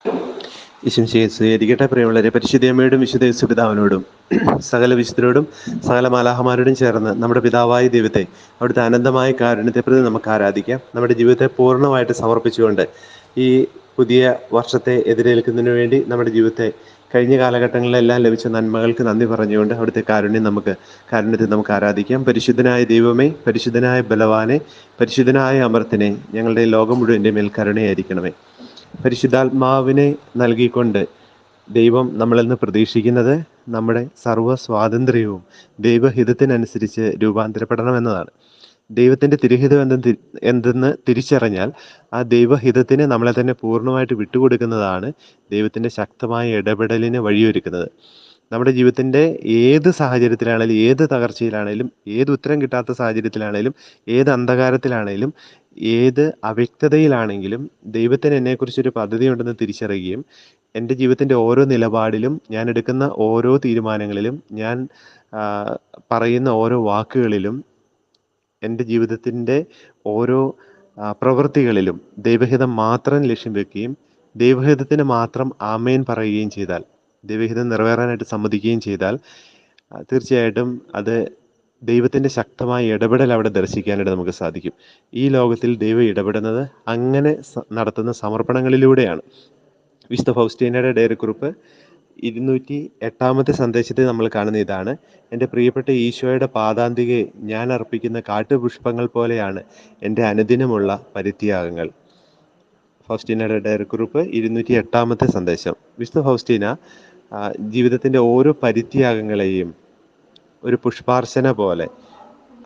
ഈശോമിശിഹായെ സ്വീകരിക്കട്ടെ. പ്രിയമുള്ളവരെ, പരിശുദ്ധയമ്മയോടും വിശുദ്ധ യേശുപിതാവിനോടും സകല വിശുദ്ധരോടും സകല മാലാഹമാരോടും ചേർന്ന് നമ്മുടെ പിതാവായ ദൈവത്തെ, അവിടുത്തെ അനന്തമായ കാരുണ്യത്തെ പ്രതി നമുക്ക് ആരാധിക്കാം. നമ്മുടെ ജീവിതത്തെ പൂർണ്ണമായിട്ട് സമർപ്പിച്ചുകൊണ്ട് ഈ പുതിയ വർഷത്തെ എതിരേൽക്കുന്നതിന് വേണ്ടി നമ്മുടെ ജീവിതത്തെ കഴിഞ്ഞ കാലഘട്ടങ്ങളിലെല്ലാം ലഭിച്ച നന്മകൾക്ക് നന്ദി പറഞ്ഞുകൊണ്ട് അവിടുത്തെ കാരുണ്യത്തെ നമുക്ക് ആരാധിക്കാം. പരിശുദ്ധനായ ദൈവമേ, പരിശുദ്ധനായ ബലവാനെ, പരിശുദ്ധനായ അമർത്തിനെ, ഞങ്ങളുടെ ലോകം മുഴുവൻ്റെ മേൽ കരുണയായിരിക്കണമേ. പരിശുദ്ധാത്മാവിനെ നൽകിക്കൊണ്ട് ദൈവം നമ്മളിൽ നിന്ന് പ്രതീക്ഷിക്കുന്നത് നമ്മുടെ സർവ്വ സ്വാതന്ത്ര്യവും ദൈവഹിതത്തിനനുസരിച്ച് രൂപാന്തരപ്പെടണമെന്നതാണ്. ദൈവത്തിൻ്റെ തിരുഹിതം എന്തെന്ന് തിരിച്ചറിഞ്ഞാൽ ആ ദൈവഹിതത്തിന് നമ്മളെ തന്നെ പൂർണ്ണമായിട്ട് വിട്ടുകൊടുക്കുന്നതാണ് ദൈവത്തിൻ്റെ ശക്തമായ ഇടപെടലിന് വഴിയൊരുക്കുന്നത്. നമ്മുടെ ജീവിതത്തിൻ്റെ ഏത് സാഹചര്യത്തിലാണേലും, ഏത് തകർച്ചയിലാണേലും, ഏത് ഉത്തരം കിട്ടാത്ത സാഹചര്യത്തിലാണേലും, ഏത് അന്ധകാരത്തിലാണേലും, ഏത് അവ്യക്തതയിലാണെങ്കിലും ദൈവത്തിന് എന്നെക്കുറിച്ചൊരു പദ്ധതി ഉണ്ടെന്ന് തിരിച്ചറിയുകയും എൻ്റെ ജീവിതത്തിൻ്റെ ഓരോ നിലപാടിലും, ഞാൻ എടുക്കുന്ന ഓരോ തീരുമാനങ്ങളിലും, ഞാൻ പറയുന്ന ഓരോ വാക്കുകളിലും, എൻ്റെ ജീവിതത്തിൻ്റെ ഓരോ പ്രവൃത്തികളിലും ദൈവഹിതം മാത്രം ലക്ഷ്യം വെക്കുകയും ദൈവഹിതത്തിന് മാത്രം ആമേൻ പറയുകയും ചെയ്താൽ, ദൈവഹിതം നിറവേറാനായിട്ട് സമ്മതിക്കുകയും ചെയ്താൽ തീർച്ചയായിട്ടും അത് ദൈവത്തിൻ്റെ ശക്തമായ ഇടപെടൽ അവിടെ ദർശിക്കാനായിട്ട് നമുക്ക് സാധിക്കും. ഈ ലോകത്തിൽ ദൈവം ഇടപെടുന്നത് അങ്ങനെ നടത്തുന്ന സമർപ്പണങ്ങളിലൂടെയാണ്. വിശുദ്ധ ഫൗസ്റ്റീനയുടെ ഡയറിക്കുറിപ്പ് 208 സന്ദേശത്തിൽ നമ്മൾ കാണുന്ന ഇതാണ്: എൻ്റെ പ്രിയപ്പെട്ട ഈശോയുടെ പാദാന്തികെ ഞാൻ അർപ്പിക്കുന്ന കാട്ടുപുഷ്പങ്ങൾ പോലെയാണ് എൻ്റെ അനുദിനമുള്ള പരിത്യാഗങ്ങൾ. ഫൗസ്റ്റീനയുടെ ഡയറിക്കുറിപ്പ് 208 സന്ദേശം. വിശുദ്ധ ഫൗസ്റ്റീന ജീവിതത്തിൻ്റെ ഓരോ പരിത്യാഗങ്ങളെയും ഒരു പുഷ്പാർച്ചന പോലെ,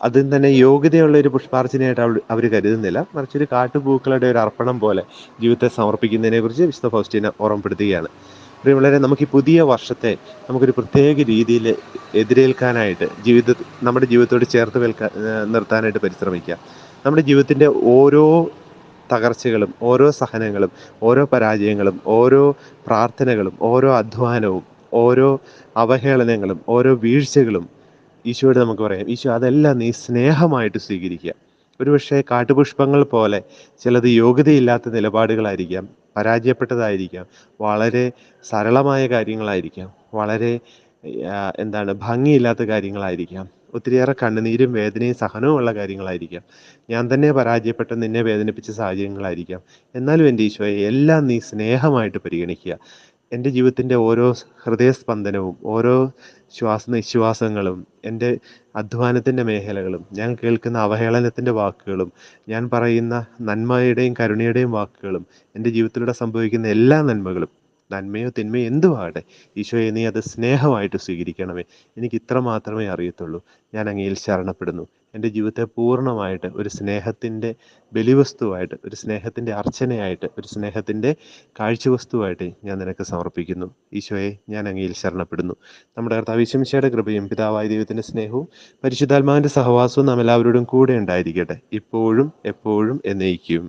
അതിൽ തന്നെ യോഗ്യതയുള്ള ഒരു പുഷ്പാർച്ചനയായിട്ട് അവർ കരുതുന്നില്ല, മറിച്ച് ഒരു കാട്ടുപൂക്കളുടെ ഒരു അർപ്പണം പോലെ ജീവിതത്തെ സമർപ്പിക്കുന്നതിനെ കുറിച്ച് വിശുദ്ധ ഫൗസ്റ്റീന ഓർമ്മപ്പെടുത്തുകയാണ്. പ്രിയമുള്ളവരെ, നമുക്ക് ഈ പുതിയ വർഷത്തെ നമുക്കൊരു പ്രത്യേക രീതിയിൽ എതിരേൽക്കാനായിട്ട് നമ്മുടെ ജീവിതത്തോട് ചേർത്ത് നിർത്താനായിട്ട് പരിശ്രമിക്കുക. നമ്മുടെ ജീവിതത്തിൻ്റെ ഓരോ തകർച്ചകളും, ഓരോ സഹനങ്ങളും, ഓരോ പരാജയങ്ങളും, ഓരോ പ്രാർത്ഥനകളും, ഓരോ അധ്വാനവും, ഓരോ അവഹേളനങ്ങളും, ഓരോ വീഴ്ചകളും ഈശോയോട് നമുക്ക് പറയാം: ഈശോ, അതെല്ലാം നീ സ്നേഹമായിട്ട് സ്വീകരിക്കുക. ഒരുപക്ഷെ കാട്ടുപുഷ്പങ്ങൾ പോലെ ചിലത് യോഗ്യതയില്ലാത്ത നിലപാടുകളായിരിക്കാം, പരാജയപ്പെട്ടതായിരിക്കാം, വളരെ സരളമായ കാര്യങ്ങളായിരിക്കാം, വളരെ ഭംഗിയില്ലാത്ത കാര്യങ്ങളായിരിക്കാം, ഒത്തിരിയേറെ കണ്ണുനീരും വേദനയും സഹനവും ഉള്ള കാര്യങ്ങളായിരിക്കാം, ഞാൻ തന്നെ പരാജയപ്പെട്ട് നിന്നെ വേദനിപ്പിച്ച സാഹചര്യങ്ങളായിരിക്കാം. എന്നാലും എൻ്റെ ഈശോയെ, എല്ലാം നീ സ്നേഹമായിട്ട് പരിഗണിക്കുക. എൻ്റെ ജീവിതത്തിൻ്റെ ഓരോ ഹൃദയസ്പന്ദനവും, ഓരോ നിശ്വാസങ്ങളും, എൻ്റെ അധ്വാനത്തിൻ്റെ മേഖലകളും, ഞാൻ കേൾക്കുന്ന അവഹേളനത്തിൻ്റെ വാക്കുകളും, ഞാൻ പറയുന്ന നന്മയുടെയും കരുണയുടെയും വാക്കുകളും, എൻ്റെ ജീവിതത്തിലൂടെ സംഭവിക്കുന്ന എല്ലാ നന്മകളും, നന്മയോ തിന്മയോ എന്തുമാകട്ടെ, ഈശോയെ നീ അത് സ്നേഹമായിട്ട് സ്വീകരിക്കണമേ. എനിക്ക് ഇത്ര മാത്രമേ അറിയത്തുള്ളൂ. ഞാൻ അങ്ങയിൽ ശരണപ്പെടുന്നു. എൻ്റെ ജീവിതത്തെ പൂർണ്ണമായിട്ട് ഒരു സ്നേഹത്തിൻ്റെ ബലിവസ്തുവായിട്ട്, ഒരു സ്നേഹത്തിൻ്റെ അർച്ചനയായിട്ട്, ഒരു സ്നേഹത്തിൻ്റെ കാഴ്ചവസ്തുവായിട്ട് ഞാൻ നിനക്ക് സമർപ്പിക്കുന്നു. ഈശോയെ, ഞാൻ അങ്ങയിൽ ശരണപ്പെടുന്നു. നമ്മുടെ കർത്താവ് യേശു മിശിഹായുടെ കൃപയും പിതാവായ ദൈവത്തിൻ്റെ സ്നേഹവും പരിശുദ്ധാത്മാവിൻ്റെ സഹവാസവും നാം എല്ലാവരോടും കൂടെ ഉണ്ടായിരിക്കട്ടെ, ഇപ്പോഴും എപ്പോഴും എന്നേക്കും.